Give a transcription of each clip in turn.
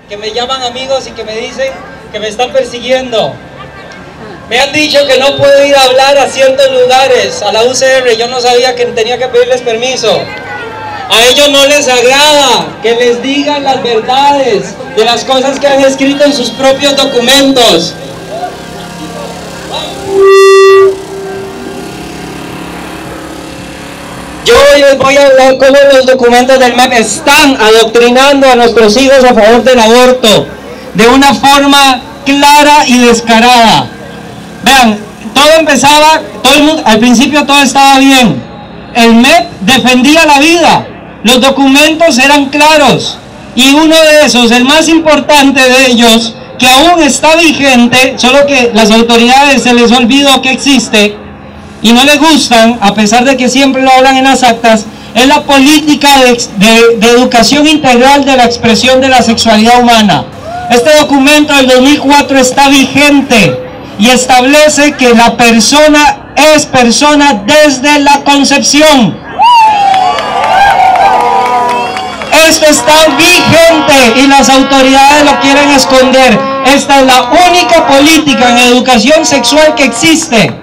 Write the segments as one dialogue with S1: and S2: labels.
S1: que me llaman amigos y que me dicen que me están persiguiendo. Me han dicho que no puedo ir a hablar a ciertos lugares, a la UCR, yo no sabía que tenía que pedirles permiso. A ellos no les agrada que les digan las verdades de las cosas que han escrito en sus propios documentos. Yo hoy les voy a hablar cómo los documentos del MEP están adoctrinando a nuestros hijos a favor del aborto de una forma clara y descarada. Vean, todo empezaba, al principio todo estaba bien. El MEP defendía la vida, los documentos eran claros y uno de esos, el más importante de ellos, que aún está vigente, solo que las autoridades se les olvidó que existe y no les gustan, a pesar de que siempre lo hablan en las actas, es la política de educación integral de la expresión de la sexualidad humana. Este documento del 2004 está vigente y establece que la persona es persona desde la concepción. Esto está vigente y las autoridades lo quieren esconder. Esta es la única política en educación sexual que existe.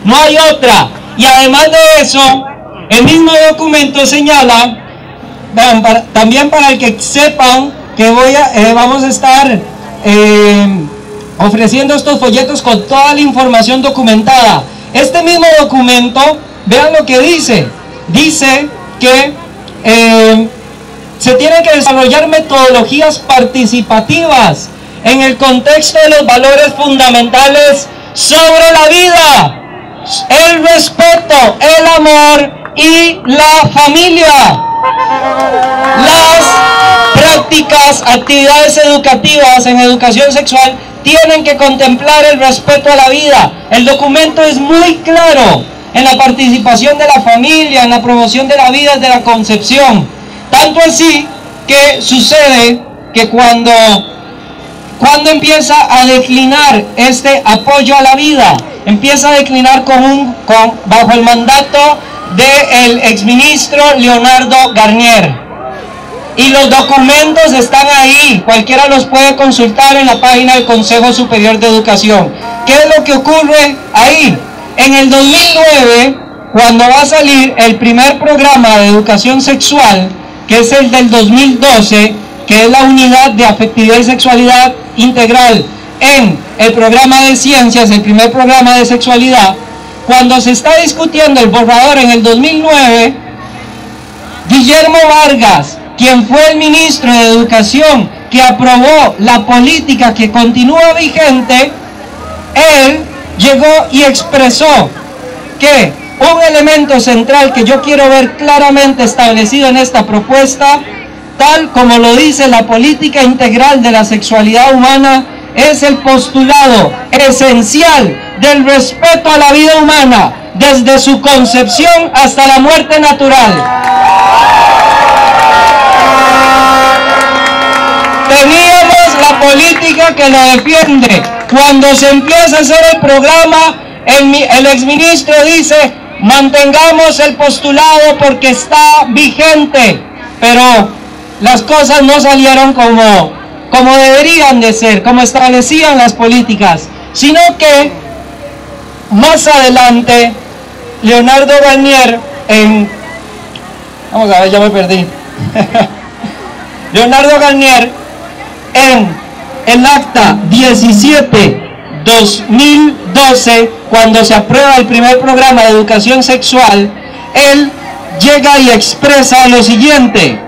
S1: No hay otra. Y además de eso, el mismo documento señala, también para el que sepan que vamos a estar ofreciendo estos folletos con toda la información documentada. Este mismo documento, vean lo que dice. Dice que se tienen que desarrollar metodologías participativas en el contexto de los valores fundamentales sobre la vida, el respeto, el amor y la familia. Las prácticas, actividades educativas en educación sexual tienen que contemplar el respeto a la vida. El documento es muy claro en la participación de la familia, en la promoción de la vida desde la concepción. Tanto así que sucede que cuando empieza a declinar este apoyo a la vida, empieza a declinar bajo el mandato del exministro Leonardo Garnier. Y los documentos están ahí, cualquiera los puede consultar en la página del Consejo Superior de Educación. ¿Qué es lo que ocurre ahí? En el 2009, cuando va a salir el primer programa de educación sexual, que es el del 2012, que es la unidad de afectividad y sexualidad integral en el programa de ciencias, el primer programa de sexualidad, cuando se está discutiendo el borrador en el 2009, Guillermo Vargas, quien fue el ministro de Educación que aprobó la política que continúa vigente, él llegó y expresó que un elemento central que yo quiero ver claramente establecido en esta propuesta, tal como lo dice la política integral de la sexualidad humana, es el postulado esencial del respeto a la vida humana, desde su concepción hasta la muerte natural. Teníamos la política que lo defiende. Cuando se empieza a hacer el programa, el exministro dice: mantengamos el postulado porque está vigente, pero las cosas no salieron como deberían de ser, como establecían las políticas, sino que más adelante Leonardo Garnier vamos a ver, ya me perdí. Leonardo Garnier en el acta 17/2012, cuando se aprueba el primer programa de educación sexual, él llega y expresa lo siguiente: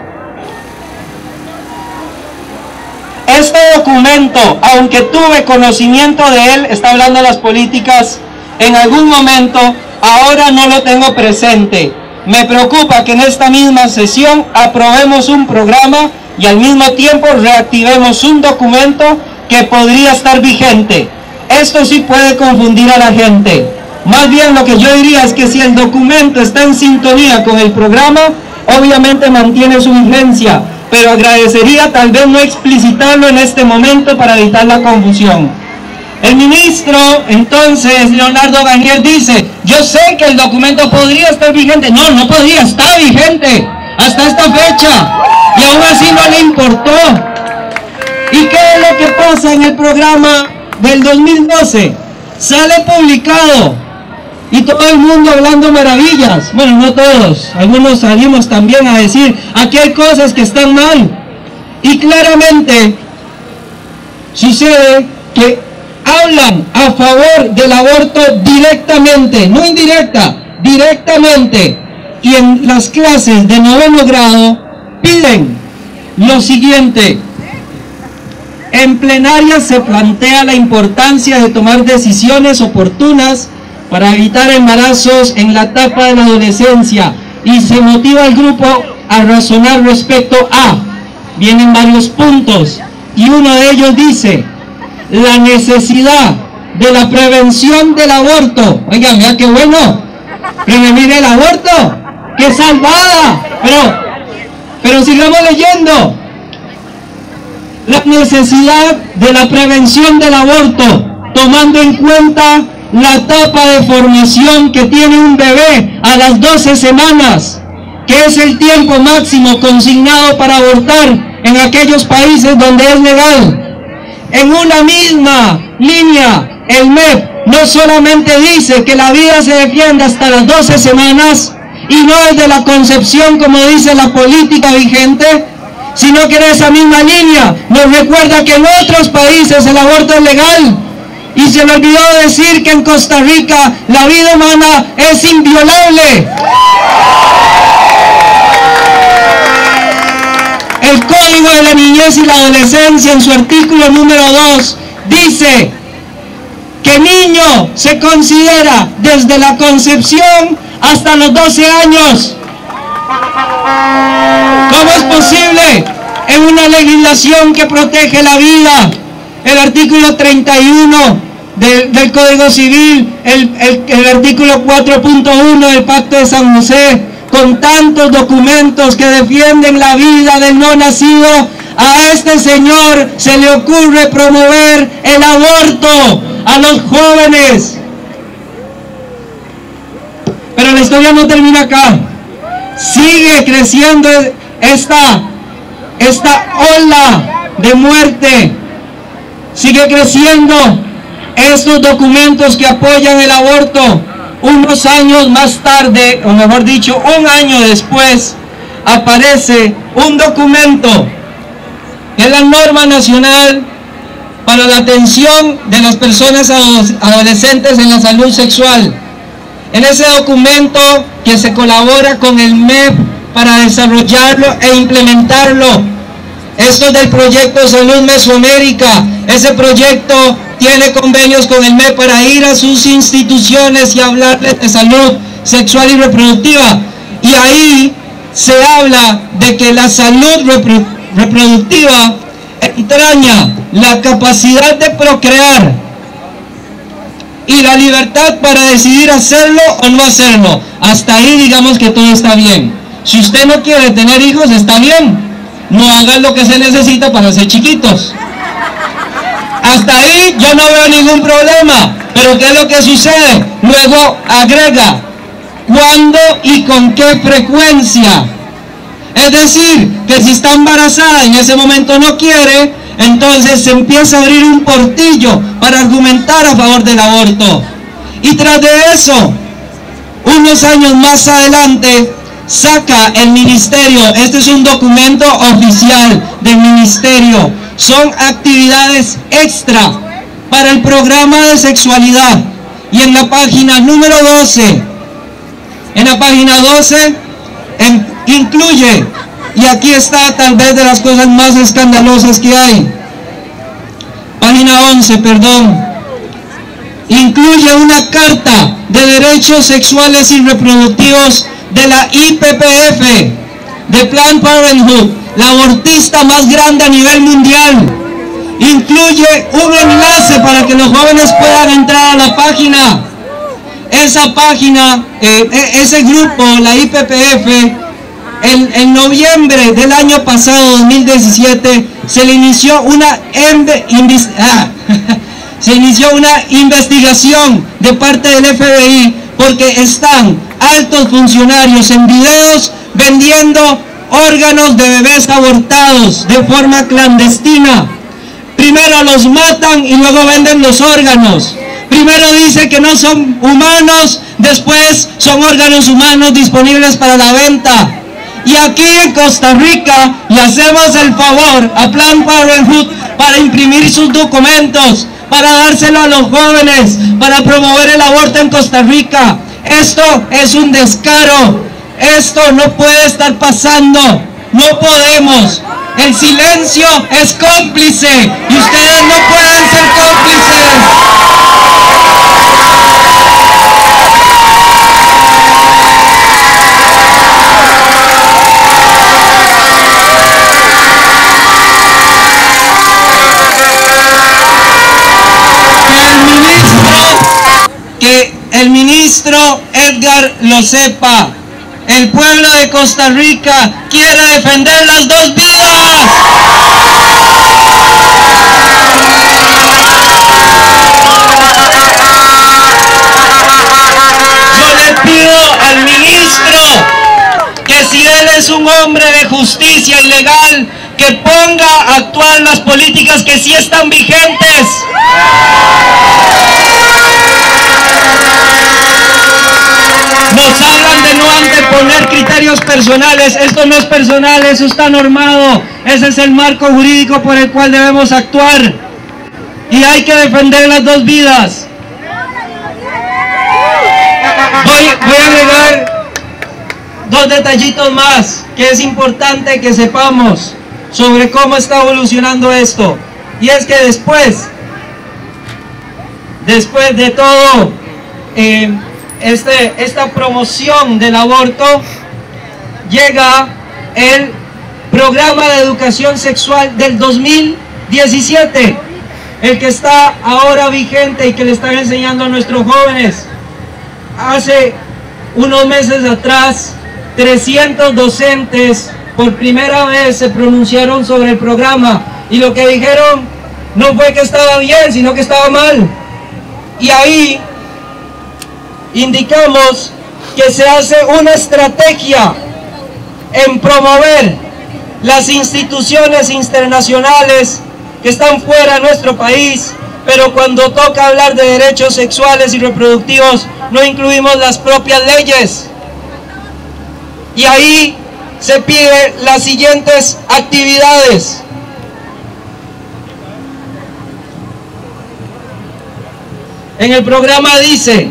S1: este documento, aunque tuve conocimiento de él, está hablando de las políticas, en algún momento, ahora no lo tengo presente. Me preocupa que en esta misma sesión aprobemos un programa y al mismo tiempo reactivemos un documento que podría estar vigente. Esto sí puede confundir a la gente. Más bien lo que yo diría es que si el documento está en sintonía con el programa, obviamente mantiene su vigencia, pero agradecería tal vez no explicitarlo en este momento para evitar la confusión. El ministro, entonces, Leonardo Garnier dice: yo sé que el documento podría estar vigente. No, no podría, está vigente hasta esta fecha, y aún así no le importó. ¿Y qué es lo que pasa en el programa del 2012? Sale publicado y todo el mundo hablando maravillas. Bueno, no todos, algunos salimos también a decir, aquí hay cosas que están mal. Y claramente sucede que hablan a favor del aborto directamente, no indirecta, directamente. Y en las clases de 9º grado piden lo siguiente. En plenaria se plantea la importancia de tomar decisiones oportunas para evitar embarazos en la etapa de la adolescencia y se motiva al grupo a razonar respecto a, vienen varios puntos y uno de ellos dice, la necesidad de la prevención del aborto. Oigan, vea qué bueno, prevenir el aborto, qué salvada, pero sigamos leyendo. La necesidad de la prevención del aborto, tomando en cuenta la etapa de formación que tiene un bebé a las 12 semanas, que es el tiempo máximo consignado para abortar en aquellos países donde es legal. En una misma línea, el MEP no solamente dice que la vida se defiende hasta las 12 semanas, y no desde la concepción como dice la política vigente, sino que en esa misma línea nos recuerda que en otros países el aborto es legal. Y se le olvidó decir que en Costa Rica la vida humana es inviolable. El Código de la Niñez y la Adolescencia, en su artículo número 2, dice que niño se considera desde la concepción hasta los 12 años. ¿Cómo es posible en una legislación que protege la vida? El artículo 31 del Código Civil, el artículo 4.1 del Pacto de San José, con tantos documentos que defienden la vida del no nacido, a este señor se le ocurre promover el aborto a los jóvenes. Pero la historia no termina acá. Sigue creciendo esta ola de muerte. Sigue creciendo estos documentos que apoyan el aborto. Unos años más tarde, o mejor dicho, un año después, aparece un documento que es la Norma Nacional para la Atención de las Personas Adolescentes en la Salud Sexual. En ese documento, que se colabora con el MEP para desarrollarlo e implementarlo, esto es del proyecto Salud Mesoamérica. Ese proyecto tiene convenios con el MEP para ir a sus instituciones y hablarles de salud sexual y reproductiva. Y ahí se habla de que la salud reproductiva entraña la capacidad de procrear y la libertad para decidir hacerlo o no hacerlo. Hasta ahí digamos que todo está bien. Si usted no quiere tener hijos, está bien. No hagan lo que se necesita para ser chiquitos. Hasta ahí yo no veo ningún problema. Pero ¿qué es lo que sucede? Luego agrega, ¿cuándo y con qué frecuencia? Es decir, que si está embarazada y en ese momento no quiere, entonces se empieza a abrir un portillo para argumentar a favor del aborto. Y tras de eso, unos años más adelante, saca el ministerio, este es un documento oficial del ministerio, son actividades extra para el programa de sexualidad. Y en la página número 12, incluye, y aquí está tal vez de las cosas más escandalosas que hay, página 11, perdón, incluye una carta de derechos sexuales y reproductivos de la IPPF, de Planned Parenthood, la abortista más grande a nivel mundial. Incluye un enlace para que los jóvenes puedan entrar a la página. Esa página, ese grupo, la IPPF, en noviembre del año pasado, 2017, se le inició una investigación de parte del FBI porque están altos funcionarios en videos vendiendo órganos de bebés abortados de forma clandestina. Primero los matan y luego venden los órganos. Primero dice que no son humanos, después son órganos humanos disponibles para la venta. Y aquí en Costa Rica le hacemos el favor a Planned Parenthood para imprimir sus documentos, para dárselo a los jóvenes, para promover el aborto en Costa Rica. Esto es un descaro. Esto no puede estar pasando. No podemos. El silencio es cómplice y ustedes no pueden ser cómplices. Que el ministro Edgar lo sepa. El pueblo de Costa Rica quiere defender las dos vidas. Yo le pido al ministro que si él es un hombre de justicia y legal, que ponga a actuar las políticas que sí están vigentes. Nos hablan de no anteponer criterios personales. Esto no es personal, eso está normado. Ese es el marco jurídico por el cual debemos actuar. Y hay que defender las dos vidas. Voy a agregar dos detallitos más que es importante que sepamos sobre cómo está evolucionando esto. Y es que después de todo esta promoción del aborto, llega el programa de educación sexual del 2017, el que está ahora vigente y que le están enseñando a nuestros jóvenes. Hace unos meses atrás, 300 docentes por primera vez se pronunciaron sobre el programa y lo que dijeron no fue que estaba bien, sino que estaba mal. Y ahí indicamos que se hace una estrategia en promover las instituciones internacionales que están fuera de nuestro país, pero cuando toca hablar de derechos sexuales y reproductivos no incluimos las propias leyes. Y ahí se pide las siguientes actividades. En el programa dice: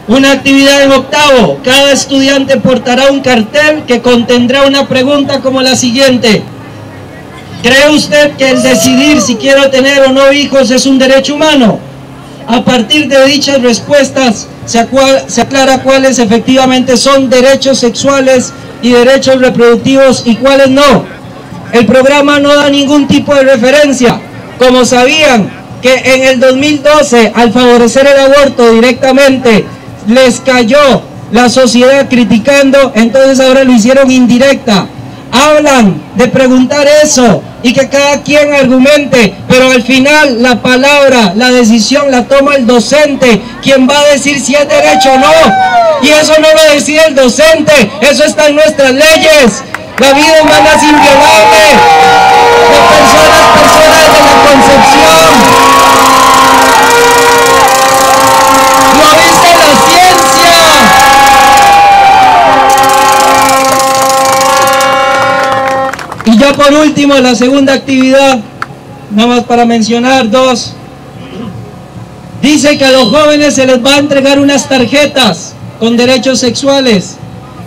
S1: una actividad en octavo, cada estudiante portará un cartel que contendrá una pregunta como la siguiente: ¿cree usted que el decidir si quiero tener o no hijos es un derecho humano? A partir de dichas respuestas se aclara cuáles efectivamente son derechos sexuales y derechos reproductivos y cuáles no. El programa no da ningún tipo de referencia. Como sabían que en el 2012, al favorecer el aborto directamente, les cayó la sociedad criticando, entonces ahora lo hicieron indirecta. Hablan de preguntar eso y que cada quien argumente, pero al final la palabra, la decisión la toma el docente, quien va a decir si es derecho o no. Y eso no lo decide el docente, eso está en nuestras leyes. La vida humana es inviolable, de persona desde la concepción. Lo dice la ciencia. Y ya por último, la segunda actividad, nada más para mencionar dos, dice que a los jóvenes se les va a entregar unas tarjetas con derechos sexuales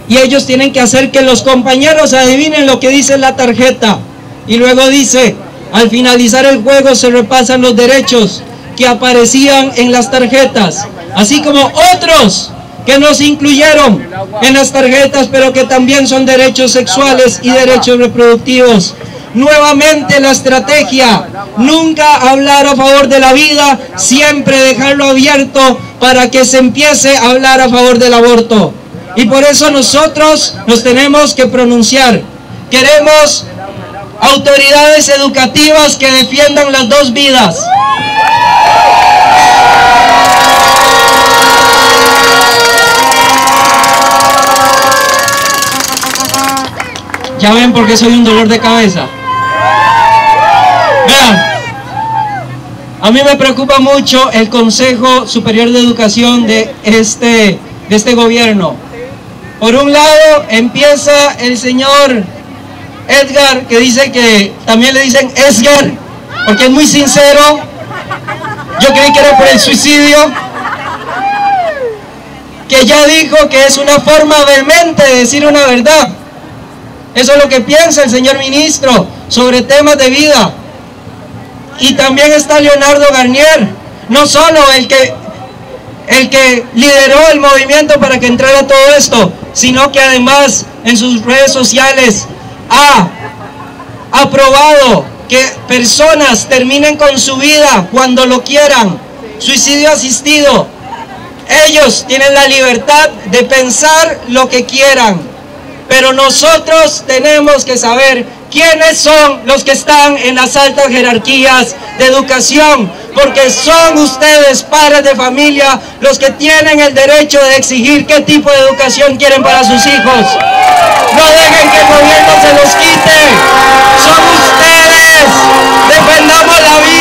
S1: y ellos tienen que hacer que los compañeros adivinen lo que dice la tarjeta. Y luego dice: al finalizar el juego se repasan los derechos que aparecían en las tarjetas, así como otros que no se incluyeron en las tarjetas, pero que también son derechos sexuales y derechos reproductivos. Nuevamente la estrategia: nunca hablar a favor de la vida, siempre dejarlo abierto para que se empiece a hablar a favor del aborto. Y por eso nosotros nos tenemos que pronunciar. Queremos autoridades educativas que defiendan las dos vidas. Ya ven por qué soy un dolor de cabeza. Vean, A mí me preocupa mucho el Consejo Superior de Educación de este gobierno. Por un lado empieza el señor Edgar, que dice que también le dicen Esgar, porque es muy sincero. Yo creí que era por el suicidio, que ya dijo que es una forma vehemente de decir una verdad. Eso es lo que piensa el señor ministro sobre temas de vida. Y también está Leonardo Garnier, no solo el que lideró el movimiento para que entrara todo esto, sino que además en sus redes sociales ha aprobado que personas terminen con su vida cuando lo quieran, suicidio asistido. Ellos tienen la libertad de pensar lo que quieran, pero nosotros tenemos que saber quiénes son los que están en las altas jerarquías de educación, porque son ustedes, padres de familia, los que tienen el derecho de exigir qué tipo de educación quieren para sus hijos. No dejen que el gobierno se los quite. Son ustedes. Defendamos la vida.